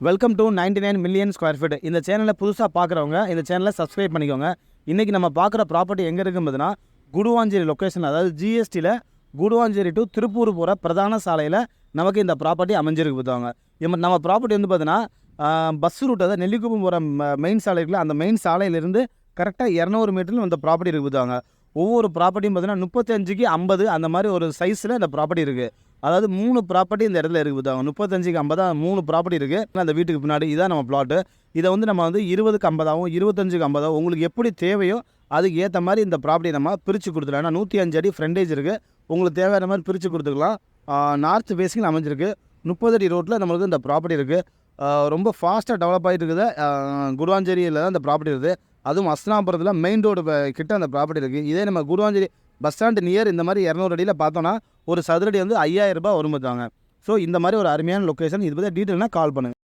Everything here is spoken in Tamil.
Welcome to 99 million square feet. இந்த சேனலை புதுசாக பார்க்குறவங்க இந்த சேனலை சப்ஸ்கிரைப் பண்ணிக்கோங்க. இன்றைக்கி நம்ம பார்க்குற ப்ராப்பர்ட்டி எங்கே இருக்கும்போதுன்னா குடுவாஞ்சேரி லொக்கேஷன், அதாவது ஜிஎஸ்டியில் குடுவாஞ்சேரி டு திருப்பூர் போகிற பிரதான சாலையில் நமக்கு இந்த ப்ராப்பர்ட்டி அமைஞ்சிருக்கு பார்த்தாங்க. நம்ம ப்ராப்பர்ட்டி வந்து பார்த்தீங்கன்னா பஸ் ரூட், அதாவது நெல்லிக்குப்பம் போகிற மெயின் சாலை இருக்குல்ல, அந்த மெயின் சாலையிலேருந்து கரெக்டாக 200 மீட்டரில் இந்த ப்ராப்பர்ட்டி இருக்குது பார்த்தாங்க. ஒவ்வொரு ப்ராப்பர்ட்டியும் பார்த்தீங்கன்னா 35க்கு 50 அந்த மாதிரி ஒரு சைஸில் இந்த ப்ராப்பர்ட்டி இருக்குது. அதாவது 3 ப்ராப்பர்ட்டி இந்த இடத்துல இருக்குது பார்த்தாங்க. 35க்கு 50 3 ப்ராப்பர்ட்டி இருக்குது அந்த வீட்டுக்கு பின்னாடி. இதான் நம்ம பிளாட்டு. இதை வந்து நம்ம வந்து 20க்கு 50ஆகவும் 25க்கு 50ஆகவும் உங்களுக்கு எப்படி தேவையோ அதுக்கு ஏற்ற மாதிரி இந்த ப்ராப்பர்ட்டி நம்ம பிரித்து கொடுத்துக்கலாம். ஏன்னா 105 அடி ஃப்ரண்டேஜ் இருக்குது, உங்களுக்கு தேவையான மாதிரி பிரித்து கொடுத்துக்கலாம். நார்த் ஃபேஸிங்கில் அமைஞ்சிருக்கு. 30 அடி ரோட்டில் நம்மளுக்கு இந்த ப்ராப்பர்ட்டி இருக்குது. ரொம்ப ஃபாஸ்ட்டாக டெவலப் ஆகிட்டு இருக்குது. குடுவாஞ்சேரியில் தான் இந்த ப்ராப்பர்ட்டி இருக்குது. அதுவும் அஸ்னாபுரத்தில் மெயின் ரோடு கிட்ட அந்த ப்ராப்பர்ட்டி இருக்குது. இதே நம்ம குடுவாஞ்சேரி பஸ் ஸ்டாண்டு நியர் இந்த மாதிரி 200 அடியில் பார்த்தோன்னா ஒரு சதுரடி வந்து 5000 ரூபாய் வரும்போதாங்க. ஸோ இந்த மாதிரி ஒரு அருமையான லொக்கேஷன். இது பற்றி டீட்டெயில்னால் கால் பண்ணுங்கள்.